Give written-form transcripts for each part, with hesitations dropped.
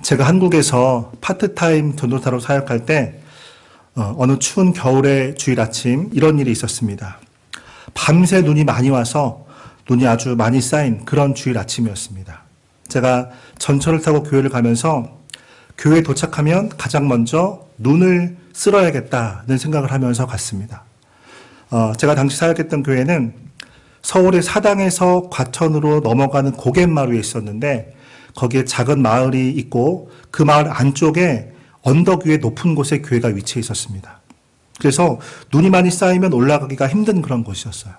제가 한국에서 파트타임 전도사로 사역할 때 어느 추운 겨울의 주일 아침 이런 일이 있었습니다. 밤새 눈이 많이 와서 눈이 아주 많이 쌓인 그런 주일 아침이었습니다. 제가 전철을 타고 교회를 가면서 교회에 도착하면 가장 먼저 눈을 쓸어야겠다는 생각을 하면서 갔습니다. 제가 당시 사역했던 교회는 서울의 사당에서 과천으로 넘어가는 고갯마루에 있었는데 거기에 작은 마을이 있고 그 마을 안쪽에 언덕 위에 높은 곳에 교회가 위치해 있었습니다. 그래서 눈이 많이 쌓이면 올라가기가 힘든 그런 곳이었어요.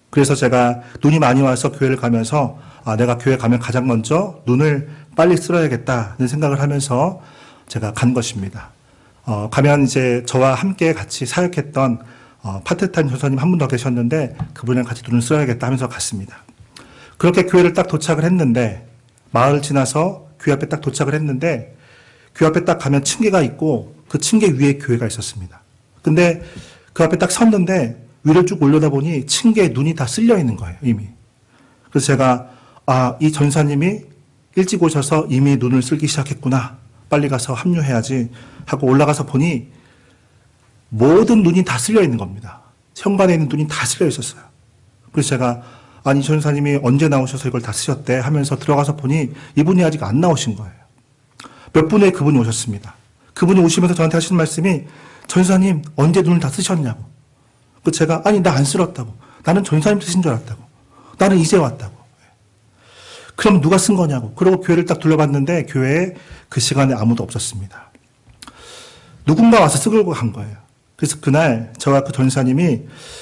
그래서 제가 눈이 많이 와서 교회를 가면서 내가 교회 가면 가장 먼저 눈을 빨리 쓸어야겠다는 생각을 하면서 제가 간 것입니다. 가면 이제 저와 함께 같이 사역했던 파트타임 전사님 한 분 더 계셨는데 그분이랑 같이 눈을 쓸어야겠다 하면서 갔습니다. 그렇게 교회를 딱 도착을 했는데 마을을 지나서 교회 앞에 딱 도착을 했는데 교회 앞에 딱 가면 층계가 있고 그 층계 위에 교회가 있었습니다. 근데 그 앞에 딱 섰는데 위를 쭉 올려다보니 층계에 눈이 다 쓸려 있는 거예요, 이미. 그래서 제가 이 전사님이 일찍 오셔서 이미 눈을 쓸기 시작했구나. 빨리 가서 합류해야지 하고 올라가서 보니 모든 눈이 다 쓸려 있는 겁니다. 현관에 있는 눈이 다 쓸려 있었어요. 그래서 제가 아니 전사님이 언제 나오셔서 이걸 다 쓰셨대 하면서 들어가서 보니 이분이 아직 안 나오신 거예요. 몇 분 후에 그분이 오셨습니다. 그분이 오시면서 저한테 하시는 말씀이 전사님 언제 눈을 다 쓰셨냐고. 그 제가 아니 나 안 쓸었다고. 나는 전사님 쓰신 줄 알았다고. 나는 이제 왔다고. 그럼 누가 쓴 거냐고. 그러고 교회를 딱 둘러봤는데 교회에 그 시간에 아무도 없었습니다. 누군가 와서 쓰고 간 거예요. 그래서 그날 저와 그 전사님이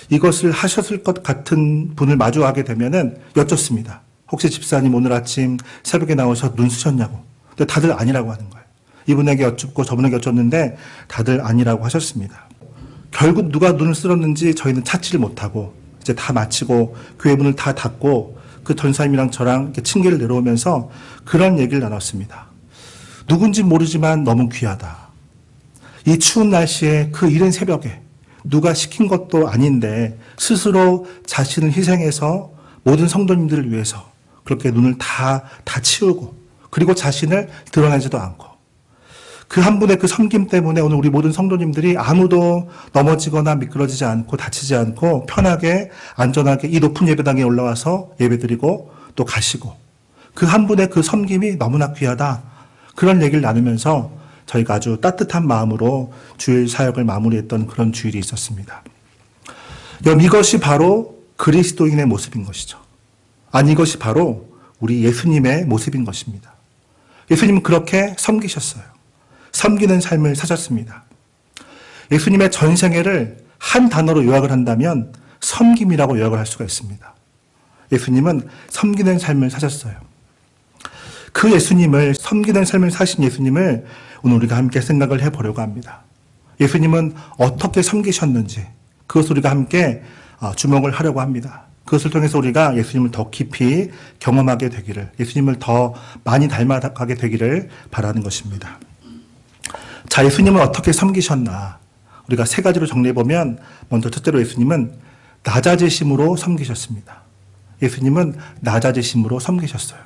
이것을 하셨을 것 같은 분을 마주하게 되면은 여쭙습니다. 혹시 집사님 오늘 아침 새벽에 나오셔서 눈 쓰셨냐고. 근데 다들 아니라고 하는 거예요. 이분에게 여쭙고 저분에게 여쭙는데 다들 아니라고 하셨습니다. 결국 누가 눈을 쓸었는지 저희는 찾지를 못하고 이제 다 마치고 교회 문을 다 닫고 그 전사님이랑 저랑 이렇게 층계를 내려오면서 그런 얘기를 나눴습니다. 누군지 모르지만 너무 귀하다. 이 추운 날씨에 그 이른 새벽에 누가 시킨 것도 아닌데 스스로 자신을 희생해서 모든 성도님들을 위해서 그렇게 눈을 다 치우고 그리고 자신을 드러내지도 않고 그 한 분의 그 섬김 때문에 오늘 우리 모든 성도님들이 아무도 넘어지거나 미끄러지지 않고 다치지 않고 편하게 안전하게 이 높은 예배당에 올라와서 예배드리고 또 가시고 그 한 분의 그 섬김이 너무나 귀하다. 그런 얘기를 나누면서 저희가 아주 따뜻한 마음으로 주일 사역을 마무리했던 그런 주일이 있었습니다. 여러분 이것이 바로 그리스도인의 모습인 것이죠. 아니 이것이 바로 우리 예수님의 모습인 것입니다. 예수님은 그렇게 섬기셨어요. 섬기는 삶을 사셨습니다. 예수님의 전생애를 한 단어로 요약을 한다면 섬김이라고 요약을 할 수가 있습니다. 예수님은 섬기는 삶을 사셨어요. 그 예수님을 섬기는 삶을 사신 예수님을 오늘 우리가 함께 생각을 해보려고 합니다. 예수님은 어떻게 섬기셨는지 그것을 우리가 함께 주목을 하려고 합니다. 그것을 통해서 우리가 예수님을 더 깊이 경험하게 되기를 예수님을 더 많이 닮아가게 되기를 바라는 것입니다. 자, 예수님은 어떻게 섬기셨나? 우리가 세 가지로 정리해보면 먼저 첫째로 예수님은 낮아지심으로 섬기셨습니다. 예수님은 낮아지심으로 섬기셨어요.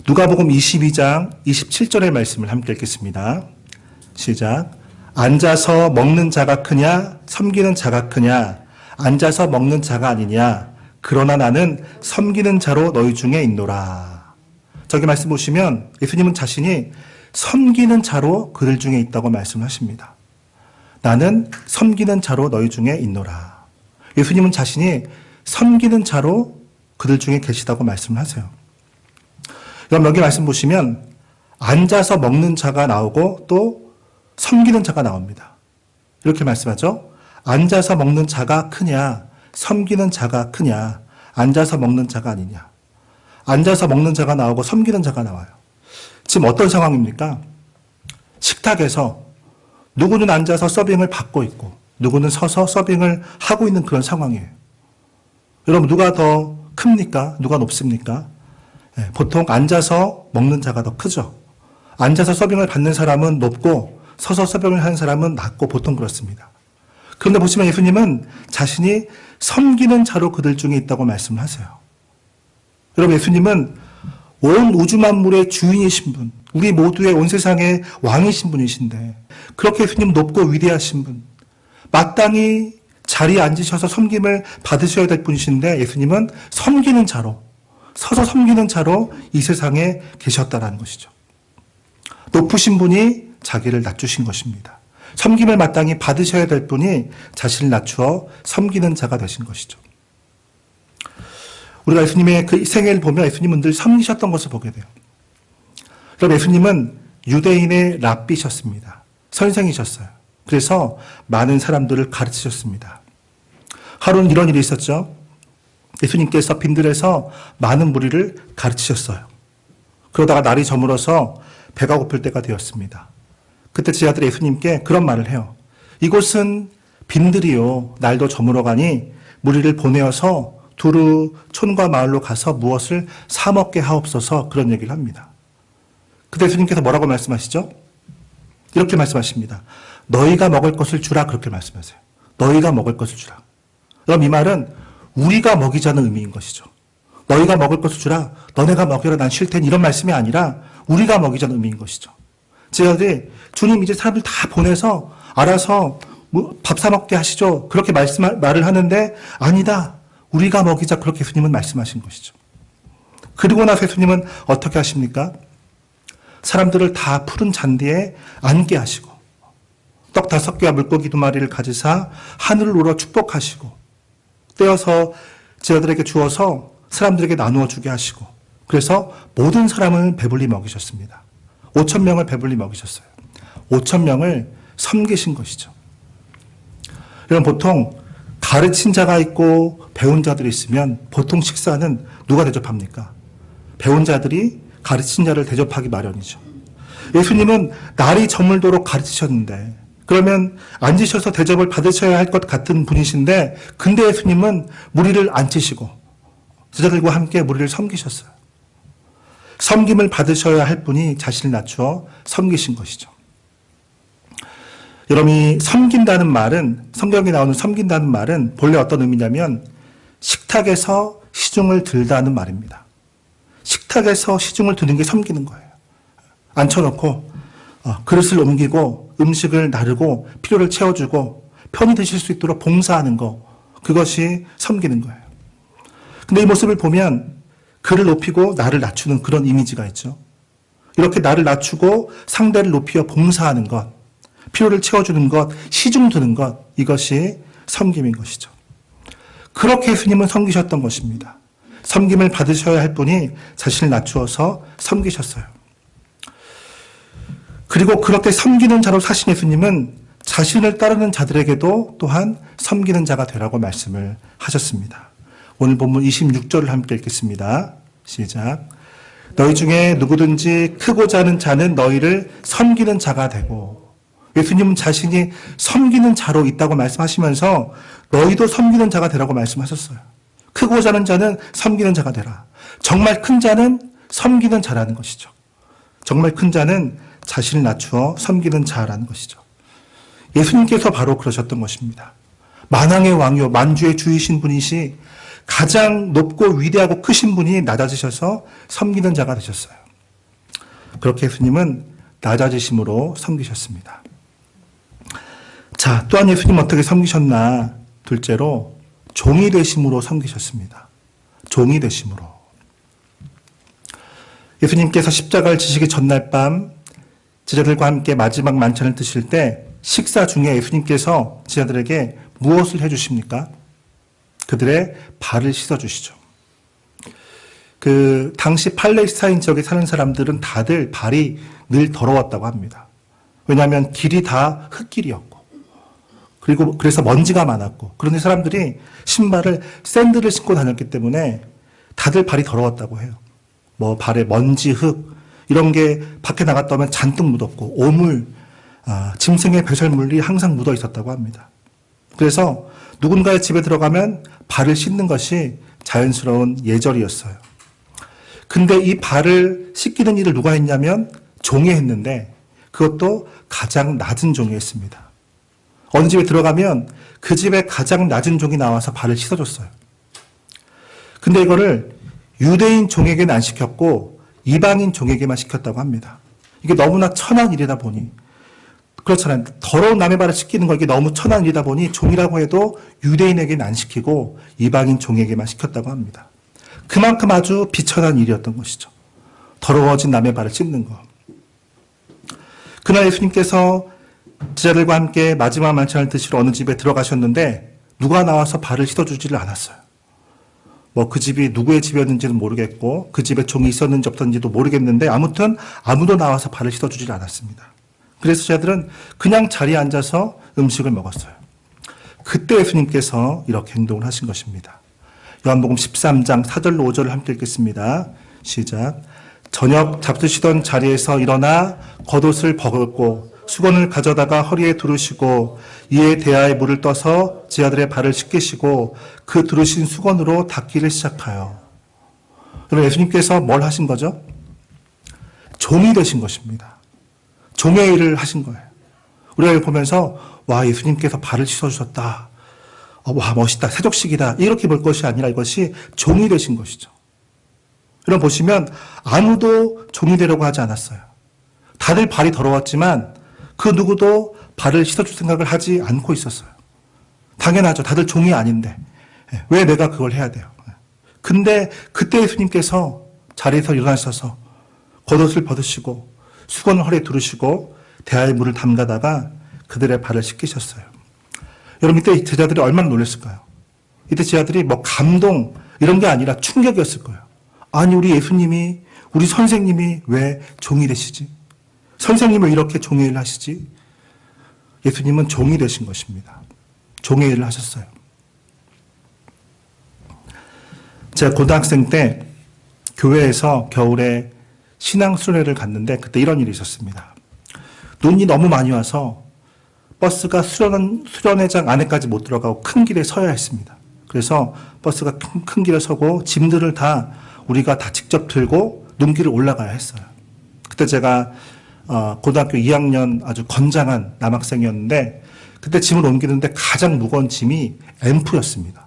누가복음 22장 27절의 말씀을 함께 읽겠습니다. 시작. 앉아서 먹는 자가 크냐 섬기는 자가 크냐 앉아서 먹는 자가 아니냐 그러나 나는 섬기는 자로 너희 중에 있노라. 저기 말씀 보시면 예수님은 자신이 섬기는 자로 그들 중에 있다고 말씀하십니다. 나는 섬기는 자로 너희 중에 있노라. 예수님은 자신이 섬기는 자로 그들 중에 계시다고 말씀하세요. 여러분 여기 말씀 보시면 앉아서 먹는 자가 나오고 또 섬기는 자가 나옵니다. 이렇게 말씀하죠. 앉아서 먹는 자가 크냐 섬기는 자가 크냐 앉아서 먹는 자가 아니냐. 앉아서 먹는 자가 나오고 섬기는 자가 나와요. 지금 어떤 상황입니까? 식탁에서 누구는 앉아서 서빙을 받고 있고 누구는 서서 서빙을 하고 있는 그런 상황이에요. 여러분 누가 더 큽니까? 누가 높습니까? 보통 앉아서 먹는 자가 더 크죠. 앉아서 서빙을 받는 사람은 높고 서서 서빙을 하는 사람은 낮고 보통 그렇습니다. 그런데 보시면 예수님은 자신이 섬기는 자로 그들 중에 있다고 말씀하세요. 여러분 예수님은 온 우주 만물의 주인이신 분, 우리 모두의 온 세상의 왕이신 분이신데 그렇게 예수님 높고 위대하신 분, 마땅히 자리에 앉으셔서 섬김을 받으셔야 될 분이신데 예수님은 섬기는 자로, 서서 섬기는 자로 이 세상에 계셨다라는 것이죠. 높으신 분이 자기를 낮추신 것입니다. 섬김을 마땅히 받으셔야 될 분이 자신을 낮추어 섬기는 자가 되신 것이죠. 우리가 예수님의 그 생애를 보면 예수님은 늘 섬기셨던 것을 보게 돼요. 그럼 예수님은 유대인의 랍비셨습니다. 선생이셨어요. 그래서 많은 사람들을 가르치셨습니다. 하루는 이런 일이 있었죠. 예수님께서 빈들에서 많은 무리를 가르치셨어요. 그러다가 날이 저물어서 배가 고플 때가 되었습니다. 그때 제자들이 예수님께 그런 말을 해요. 이곳은 빈들이요. 날도 저물어가니 무리를 보내어서 두루 촌과 마을로 가서 무엇을 사 먹게 하옵소서 그런 얘기를 합니다. 그때 예수님께서 뭐라고 말씀하시죠? 이렇게 말씀하십니다. 너희가 먹을 것을 주라 그렇게 말씀하세요. 너희가 먹을 것을 주라. 그럼 이 말은 우리가 먹이자는 의미인 것이죠. 너희가 먹을 것을 주라. 너네가 먹여라 난 쉴 테니 이런 말씀이 아니라 우리가 먹이자는 의미인 것이죠. 제자들이 주님 이제 사람들 다 보내서 알아서 밥 사 먹게 하시죠. 그렇게 말을 하는데 아니다. 우리가 먹이자 그렇게 예수님은 말씀하신 것이죠. 그리고 나서 예수님은 어떻게 하십니까? 사람들을 다 푸른 잔디에 앉게 하시고 떡 5개와 물고기 2마리를 가지사 하늘을 우러 축복하시고 떼어서 제자들에게 주어서 사람들에게 나누어 주게 하시고 그래서 모든 사람을 배불리 먹이셨습니다. 5,000명을 배불리 먹이셨어요. 5,000명을 섬기신 것이죠. 여러분 보통 가르친 자가 있고 배운 자들이 있으면 보통 식사는 누가 대접합니까? 배운 자들이 가르친 자를 대접하기 마련이죠. 예수님은 날이 저물도록 가르치셨는데 그러면 앉으셔서 대접을 받으셔야 할 것 같은 분이신데 근데 예수님은 무리를 앉히시고 제자들과 함께 무리를 섬기셨어요. 섬김을 받으셔야 할 분이 자신을 낮추어 섬기신 것이죠. 여러분이 섬긴다는 말은 성경에 나오는 섬긴다는 말은 본래 어떤 의미냐면 식탁에서 시중을 들다는 말입니다. 식탁에서 시중을 드는 게 섬기는 거예요. 앉혀놓고 그릇을 옮기고 음식을 나르고 필요를 채워주고 편히 드실 수 있도록 봉사하는 거 그것이 섬기는 거예요. 근데 이 모습을 보면 그를 높이고 나를 낮추는 그런 이미지가 있죠. 이렇게 나를 낮추고 상대를 높여 봉사하는 것 필요를 채워주는 것, 시중 드는 것, 이것이 섬김인 것이죠. 그렇게 예수님은 섬기셨던 것입니다. 섬김을 받으셔야 할 분이 자신을 낮추어서 섬기셨어요. 그리고 그렇게 섬기는 자로 사신 예수님은 자신을 따르는 자들에게도 또한 섬기는 자가 되라고 말씀을 하셨습니다. 오늘 본문 26절을 함께 읽겠습니다. 시작. 너희 중에 누구든지 크고자 하는 자는 너희를 섬기는 자가 되고 예수님은 자신이 섬기는 자로 있다고 말씀하시면서 너희도 섬기는 자가 되라고 말씀하셨어요. 크고자 하는 자는 섬기는 자가 되라. 정말 큰 자는 섬기는 자라는 것이죠. 정말 큰 자는 자신을 낮추어 섬기는 자라는 것이죠. 예수님께서 바로 그러셨던 것입니다. 만왕의 왕이요 만주의 주이신 분이시 가장 높고 위대하고 크신 분이 낮아지셔서 섬기는 자가 되셨어요. 그렇게 예수님은 낮아지심으로 섬기셨습니다. 자, 또한 예수님 어떻게 섬기셨나? 둘째로 종이 되심으로 섬기셨습니다. 종이 되심으로. 예수님께서 십자가를 지시기 전날 밤 제자들과 함께 마지막 만찬을 드실 때 식사 중에 예수님께서 제자들에게 무엇을 해주십니까? 그들의 발을 씻어주시죠. 그 당시 팔레스타인 지역에 사는 사람들은 다들 발이 늘 더러웠다고 합니다. 왜냐하면 길이 다 흙길이었고 그리고 그래서 먼지가 많았고 그런데 사람들이 신발을 샌들을 신고 다녔기 때문에 다들 발이 더러웠다고 해요. 뭐 발에 먼지, 흙 이런 게 밖에 나갔다 오면 잔뜩 묻었고 오물, 짐승의 배설물이 항상 묻어 있었다고 합니다. 그래서 누군가의 집에 들어가면 발을 씻는 것이 자연스러운 예절이었어요. 근데 이 발을 씻기는 일을 누가 했냐면 종이 했는데 그것도 가장 낮은 종이 했습니다. 어느 집에 들어가면 그 집에 가장 낮은 종이 나와서 발을 씻어줬어요. 근데 이거를 유대인 종에게는 안 시켰고 이방인 종에게만 시켰다고 합니다. 이게 너무나 천한 일이다 보니, 그렇잖아요. 더러운 남의 발을 씻기는 거 이게 너무 천한 일이다 보니 종이라고 해도 유대인에게는 안 시키고 이방인 종에게만 시켰다고 합니다. 그만큼 아주 비천한 일이었던 것이죠. 더러워진 남의 발을 씻는 거. 그날 예수님께서 제자들과 함께 마지막 만찬을 드시러 어느 집에 들어가셨는데 누가 나와서 발을 씻어주지를 않았어요. 뭐 그 집이 누구의 집이었는지는 모르겠고 그 집에 종이 있었는지 없었는지도 모르겠는데 아무튼 아무도 나와서 발을 씻어주지를 않았습니다. 그래서 제자들은 그냥 자리에 앉아서 음식을 먹었어요. 그때 예수님께서 이렇게 행동을 하신 것입니다. 요한복음 13장 4절로 5절을 함께 읽겠습니다. 시작. 저녁 잡수시던 자리에서 일어나 겉옷을 벗고 수건을 가져다가 허리에 두르시고 이에 대야에 물을 떠서 제자들의 발을 씻기시고 그 두르신 수건으로 닦기를 시작하여. 그럼 예수님께서 뭘 하신 거죠? 종이 되신 것입니다. 종의 일을 하신 거예요. 우리가 이걸 보면서 와 예수님께서 발을 씻어주셨다. 와 멋있다. 세족식이다. 이렇게 볼 것이 아니라 이것이 종이 되신 것이죠. 여러분 보시면 아무도 종이 되려고 하지 않았어요. 다들 발이 더러웠지만 그 누구도 발을 씻어줄 생각을 하지 않고 있었어요. 당연하죠. 다들 종이 아닌데 왜 내가 그걸 해야 돼요. 근데 그때 예수님께서 자리에서 일어나셔서 겉옷을 벗으시고 수건을 허리에 두르시고 대야에 물을 담가다가 그들의 발을 씻기셨어요. 여러분 이때 제자들이 얼마나 놀랐을까요? 이때 제자들이 뭐 감동 이런 게 아니라 충격이었을 거예요. 아니 우리 예수님이 우리 선생님이 왜 종이 되시지? 선생님을 이렇게 종의 일을 하시지? 예수님은 종이 되신 것입니다. 종의 일을 하셨어요. 제가 고등학생 때 교회에서 겨울에 신앙 수련회를 갔는데 그때 이런 일이 있었습니다. 눈이 너무 많이 와서 버스가 수련회장 안에까지 못 들어가고 큰 길에 서야 했습니다. 그래서 버스가 큰 길에 서고 짐들을 다 우리가 다 직접 들고 눈길을 올라가야 했어요. 그때 제가 고등학교 2학년 아주 건장한 남학생이었는데 그때 짐을 옮기는데 가장 무거운 짐이 앰프였습니다.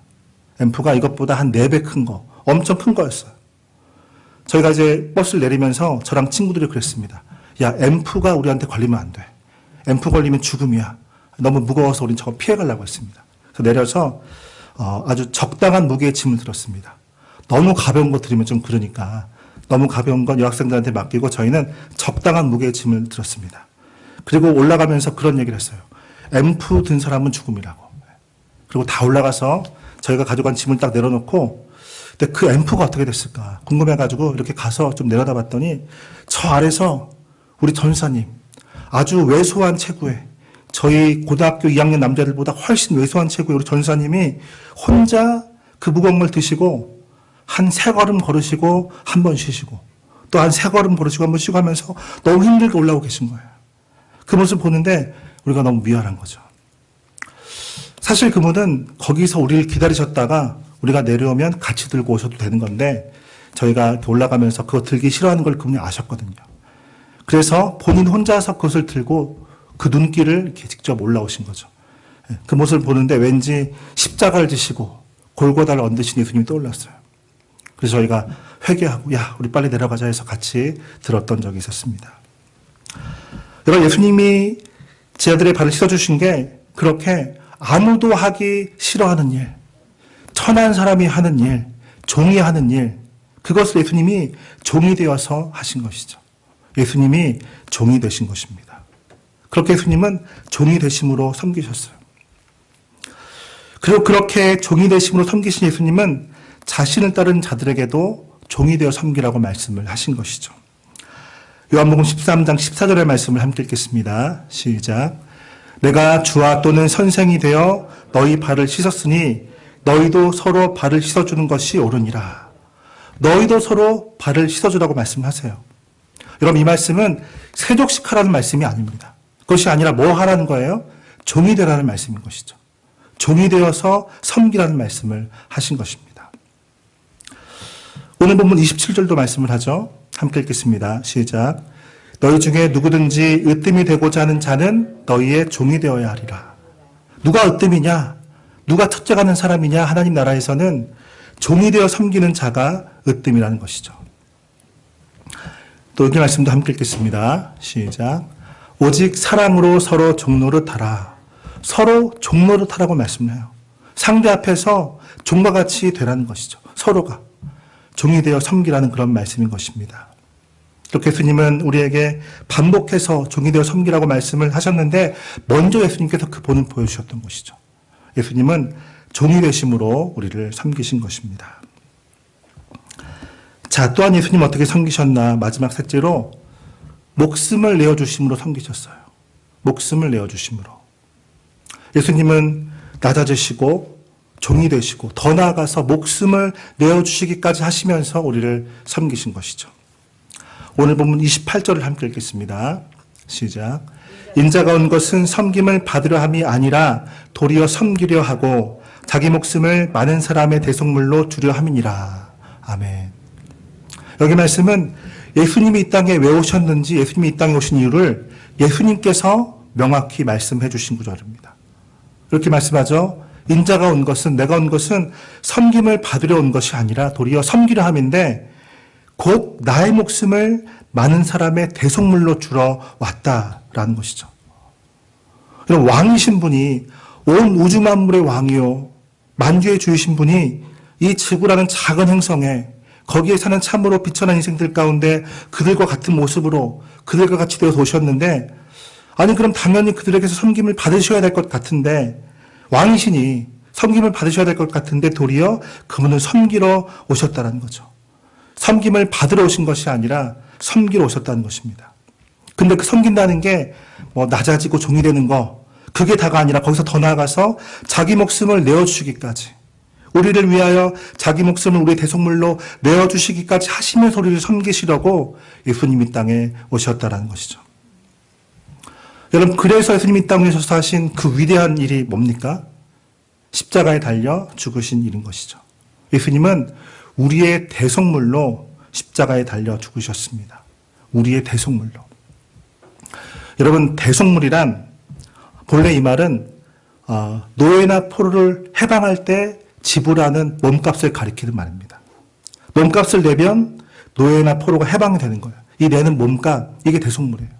앰프가 이것보다 한 4배 큰 거, 엄청 큰 거였어요. 저희가 이제 버스를 내리면서 저랑 친구들이 그랬습니다. 야, 앰프가 우리한테 걸리면 안 돼. 앰프 걸리면 죽음이야. 너무 무거워서 우린 저거 피해가려고 했습니다. 그래서 내려서 아주 적당한 무게의 짐을 들었습니다. 너무 가벼운 거 들으면 좀 그러니까 너무 가벼운 건 여학생들한테 맡기고 저희는 적당한 무게의 짐을 들었습니다. 그리고 올라가면서 그런 얘기를 했어요. 앰프 든 사람은 죽음이라고. 그리고 다 올라가서 저희가 가져간 짐을 딱 내려놓고 근데 그 앰프가 어떻게 됐을까 궁금해가지고 이렇게 가서 좀 내려다 봤더니 저 아래서 우리 전사님 아주 왜소한 체구에 저희 고등학교 2학년 남자들보다 훨씬 왜소한 체구에 우리 전사님이 혼자 그 무거운 걸 드시고 한 3걸음 걸으시고 한 번 쉬시고 또 한 3걸음 걸으시고 한 번 쉬고 하면서 너무 힘들게 올라오고 계신 거예요. 그 모습 보는데 우리가 너무 미안한 거죠. 사실 그분은 거기서 우리를 기다리셨다가 우리가 내려오면 같이 들고 오셔도 되는 건데 저희가 올라가면서 그거 들기 싫어하는 걸 그분이 아셨거든요. 그래서 본인 혼자서 그것을 들고 그 눈길을 이렇게 직접 올라오신 거죠. 그 모습을 보는데 왠지 십자가를 지시고 골고다를 얹으신 예수님이 떠올랐어요. 그래서 저희가 회개하고 야 우리 빨리 내려가자 해서 같이 들었던 적이 있었습니다. 여러분 예수님이 제자들의 발을 씻어주신 게 그렇게 아무도 하기 싫어하는 일, 천한 사람이 하는 일, 종이 하는 일, 그것을 예수님이 종이 되어서 하신 것이죠. 예수님이 종이 되신 것입니다. 그렇게 예수님은 종이 되심으로 섬기셨어요. 그리고 그렇게 종이 되심으로 섬기신 예수님은 자신을 따른 자들에게도 종이 되어 섬기라고 말씀을 하신 것이죠. 요한복음 13장 14절의 말씀을 함께 읽겠습니다. 시작. 내가 주와 또는 선생이 되어 너희 발을 씻었으니 너희도 서로 발을 씻어주는 것이 옳으니라. 너희도 서로 발을 씻어주라고 말씀하세요. 여러분 이 말씀은 세족식 하라는 말씀이 아닙니다. 그것이 아니라 뭐 하라는 거예요? 종이 되라는 말씀인 것이죠. 종이 되어서 섬기라는 말씀을 하신 것입니다. 오늘 본문 27절도 말씀을 하죠. 함께 읽겠습니다. 시작. 너희 중에 누구든지 으뜸이 되고자 하는 자는 너희의 종이 되어야 하리라. 누가 으뜸이냐? 누가 첫째가는 사람이냐? 하나님 나라에서는 종이 되어 섬기는 자가 으뜸이라는 것이죠. 또 여기 말씀도 함께 읽겠습니다. 시작. 오직 사랑으로 서로 종노릇하라. 서로 종노릇하라고 말씀을 해요. 상대 앞에서 종과 같이 되라는 것이죠. 서로가 종이 되어 섬기라는 그런 말씀인 것입니다. 이렇게 예수님은 우리에게 반복해서 종이 되어 섬기라고 말씀을 하셨는데 먼저 예수님께서 그 본을 보여주셨던 것이죠. 예수님은 종이 되심으로 우리를 섬기신 것입니다. 자, 또한 예수님 어떻게 섬기셨나? 마지막 셋째로 목숨을 내어주심으로 섬기셨어요. 목숨을 내어주심으로. 예수님은 낮아지시고 종이 되시고 더 나아가서 목숨을 내어주시기까지 하시면서 우리를 섬기신 것이죠. 오늘 본문 28절을 함께 읽겠습니다. 시작. 인자가 온 것은 섬김을 받으려 함이 아니라 도리어 섬기려 하고 자기 목숨을 많은 사람의 대속물로 주려 함이니라. 아멘. 여기 말씀은 예수님이 이 땅에 왜 오셨는지, 예수님이 이 땅에 오신 이유를 예수님께서 명확히 말씀해 주신 구절입니다. 이렇게 말씀하죠. 인자가 온 것은, 내가 온 것은 섬김을 받으려 온 것이 아니라 도리어 섬기려 함인데 곧 나의 목숨을 많은 사람의 대속물로 주러 왔다라는 것이죠. 여러분, 왕이신 분이, 온 우주 만물의 왕이요 만주의 주이신 분이 이 지구라는 작은 행성에 거기에 사는 참으로 비천한 인생들 가운데 그들과 같은 모습으로 그들과 같이 되어서 오셨는데, 아니 그럼 당연히 그들에게서 섬김을 받으셔야 될 것 같은데, 왕이시니 섬김을 받으셔야 될 것 같은데 도리어 그분을 섬기러 오셨다는 거죠. 섬김을 받으러 오신 것이 아니라 섬기러 오셨다는 것입니다. 근데 그 섬긴다는 게 뭐 낮아지고 종이 되는 거, 그게 다가 아니라 거기서 더 나아가서 자기 목숨을 내어주시기까지, 우리를 위하여 자기 목숨을 우리의 대속물로 내어주시기까지 하시면서 우리를 섬기시려고 예수님이 이 땅에 오셨다는 것이죠. 여러분, 그래서 예수님이 이 땅에 오셔서 하신 그 위대한 일이 뭡니까? 십자가에 달려 죽으신 일인 것이죠. 예수님은 우리의 대속물로 십자가에 달려 죽으셨습니다. 우리의 대속물로. 여러분, 대속물이란 본래 이 말은 노예나 포로를 해방할 때 지불하는 몸값을 가리키는 말입니다. 몸값을 내면 노예나 포로가 해방이 되는 거예요. 이 내는 몸값, 이게 대속물이에요.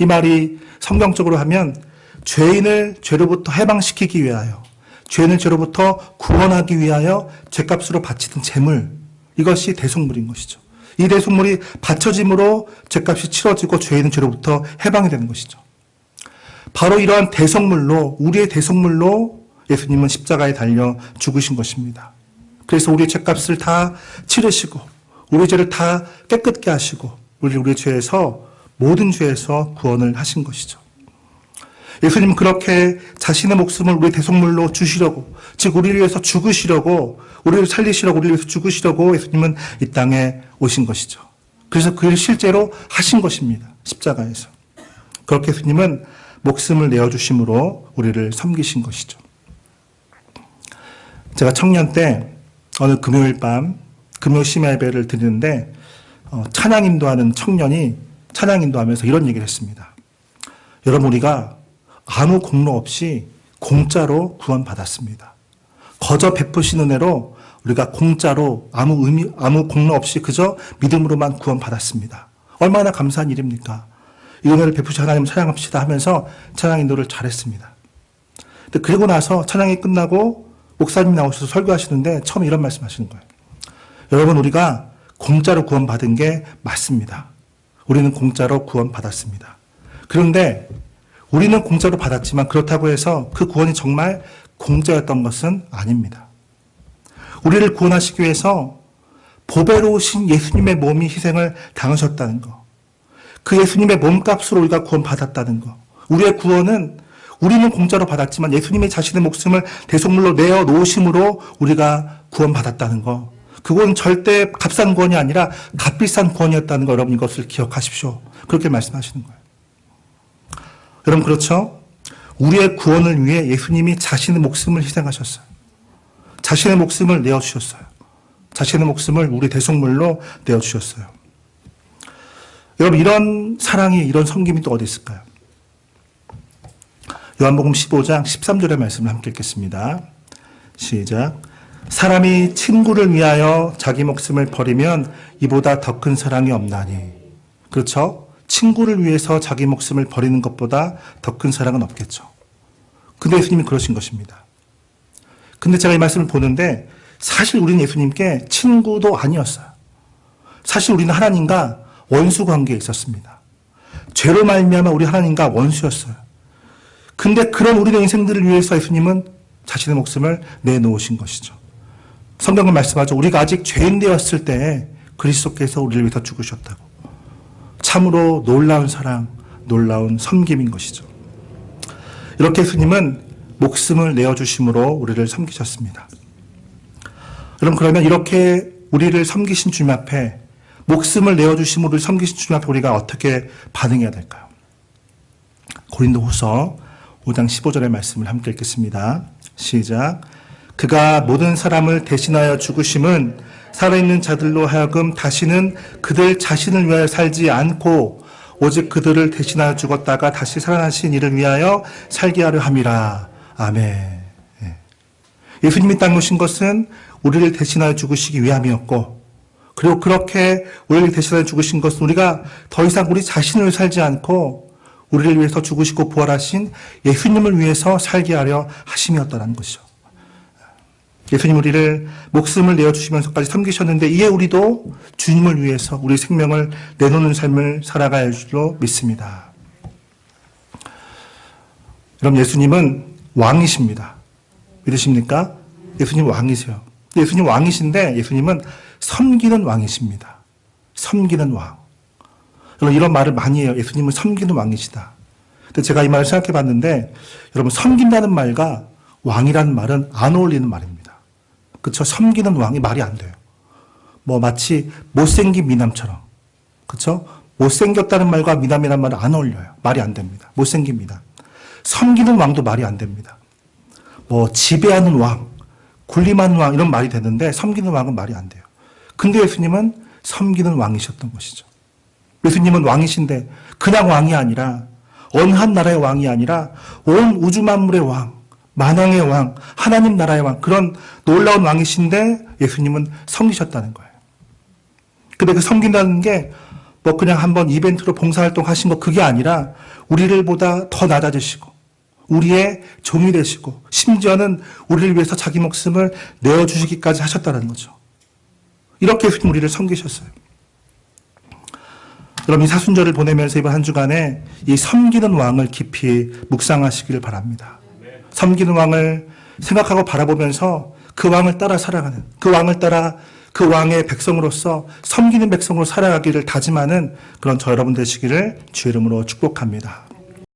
이 말이 성경적으로 하면 죄인을 죄로부터 해방시키기 위하여, 죄인을 죄로부터 구원하기 위하여 죄값으로 바치던 재물, 이것이 대속물인 것이죠. 이 대속물이 바쳐짐으로 죄값이 치러지고 죄인은 죄로부터 해방이 되는 것이죠. 바로 이러한 대속물로, 우리의 대속물로 예수님은 십자가에 달려 죽으신 것입니다. 그래서 우리의 죄값을 다 치르시고 우리의 죄를 다 깨끗게 하시고 우리의 죄에서, 모든 죄에서 구원을 하신 것이죠. 예수님은 그렇게 자신의 목숨을 우리의 대속물로 주시려고, 즉 우리를 위해서 죽으시려고, 우리를 살리시려고, 우리를 위해서 죽으시려고 예수님은 이 땅에 오신 것이죠. 그래서 그 일을 실제로 하신 것입니다. 십자가에서. 그렇게 예수님은 목숨을 내어주심으로 우리를 섬기신 것이죠. 제가 청년 때 어느 금요일 밤 금요 심야 예배를 드리는데 찬양 인도하는 청년이 찬양 인도하면서 이런 얘기를 했습니다. 여러분, 우리가 아무 공로 없이 공짜로 구원받았습니다. 거저 베푸신 은혜로 우리가 공짜로 아무 공로 없이 그저 믿음으로만 구원받았습니다. 얼마나 감사한 일입니까? 이 은혜를 베푸신 하나님 찬양합시다 하면서 찬양 인도를 잘했습니다. 근데 그리고 나서 찬양이 끝나고 목사님 나오셔서 설교하시는데 처음에 이런 말씀 하시는 거예요. 여러분, 우리가 공짜로 구원받은 게 맞습니다. 우리는 공짜로 구원받았습니다. 그런데 우리는 공짜로 받았지만 그렇다고 해서 그 구원이 정말 공짜였던 것은 아닙니다. 우리를 구원하시기 위해서 보배로우신 예수님의 몸이 희생을 당하셨다는 것, 그 예수님의 몸값으로 우리가 구원받았다는 것, 우리의 구원은 우리는 공짜로 받았지만 예수님이 자신의 목숨을 대속물로 내어놓으심으로 우리가 구원받았다는 것, 그건 절대 값싼 구원이 아니라 값비싼 구원이었다는 거, 여러분 이것을 기억하십시오. 그렇게 말씀하시는 거예요. 여러분, 그렇죠? 우리의 구원을 위해 예수님이 자신의 목숨을 희생하셨어요. 자신의 목숨을 내어주셨어요. 자신의 목숨을 우리 대속물로 내어주셨어요. 여러분, 이런 사랑이, 이런 섬김이 또 어디 있을까요? 요한복음 15장 13절의 말씀을 함께 읽겠습니다. 시작. 사람이 친구를 위하여 자기 목숨을 버리면 이보다 더 큰 사랑이 없나니. 그렇죠? 친구를 위해서 자기 목숨을 버리는 것보다 더 큰 사랑은 없겠죠. 근데 예수님이 그러신 것입니다. 근데 제가 이 말씀을 보는데 사실 우리는 예수님께 친구도 아니었어요. 사실 우리는 하나님과 원수 관계에 있었습니다. 죄로 말미암아 우리 하나님과 원수였어요. 근데 그런 우리의 인생들을 위해서 예수님은 자신의 목숨을 내놓으신 것이죠. 성경은 말씀하죠. 우리가 아직 죄인 되었을 때 그리스도께서 우리를 위해서 죽으셨다고. 참으로 놀라운 사랑, 놀라운 섬김인 것이죠. 이렇게 예수님은 목숨을 내어주심으로 우리를 섬기셨습니다. 그러면 이렇게 우리를 섬기신 주님 앞에, 목숨을 내어주심으로 우리를 섬기신 주님 앞에 우리가 어떻게 반응해야 될까요? 고린도후서 5장 15절의 말씀을 함께 읽겠습니다. 시작. 그가 모든 사람을 대신하여 죽으심은 살아있는 자들로 하여금 다시는 그들 자신을 위하여 살지 않고 오직 그들을 대신하여 죽었다가 다시 살아나신 이를 위하여 살게 하려 함이라. 아멘. 예수님이 땅에 오신 것은 우리를 대신하여 죽으시기 위함이었고, 그리고 그렇게 우리를 대신하여 죽으신 것은 우리가 더 이상 우리 자신을 살지 않고 우리를 위해서 죽으시고 부활하신 예수님을 위해서 살게 하려 하심이었다는 것이죠. 예수님 우리를 목숨을 내어주시면서까지 섬기셨는데 이에 우리도 주님을 위해서 우리 생명을 내놓는 삶을 살아가야 할 줄로 믿습니다. 여러분, 예수님은 왕이십니다. 믿으십니까? 예수님 왕이세요. 예수님 왕이신데 예수님은 섬기는 왕이십니다. 섬기는 왕. 여러분, 이런 말을 많이 해요. 예수님은 섬기는 왕이시다. 근데 제가 이 말을 생각해 봤는데, 여러분, 섬긴다는 말과 왕이라는 말은 안 어울리는 말입니다. 그쵸? 섬기는 왕이 말이 안 돼요. 마치 못생긴 미남처럼. 그쵸? 못생겼다는 말과 미남이라는 말은 안 어울려요. 말이 안 됩니다. 못생긴 미남. 섬기는 왕도 말이 안 됩니다. 지배하는 왕, 군림하는 왕, 이런 말이 되는데 섬기는 왕은 말이 안 돼요. 근데 예수님은 섬기는 왕이셨던 것이죠. 예수님은 왕이신데 그냥 왕이 아니라, 어느 한 나라의 왕이 아니라 온 우주 만물의 왕, 만왕의 왕, 하나님 나라의 왕, 그런 놀라운 왕이신데 예수님은 섬기셨다는 거예요. 근데 그 섬긴다는 게 그냥 한번 이벤트로 봉사활동 하신 거, 그게 아니라 우리를 보다 더 낮아지시고 우리의 종이 되시고 심지어는 우리를 위해서 자기 목숨을 내어주시기까지 하셨다는 거죠. 이렇게 예수님 우리를 섬기셨어요. 여러분, 이 사순절을 보내면서 이번 한 주간에 이 섬기는 왕을 깊이 묵상하시기를 바랍니다. 섬기는 왕을 생각하고 바라보면서 그 왕을 따라 살아가는, 그 왕을 따라 그 왕의 백성으로서 섬기는 백성으로 살아가기를 다짐하는 그런 저 여러분 되시기를 주의 이름으로 축복합니다.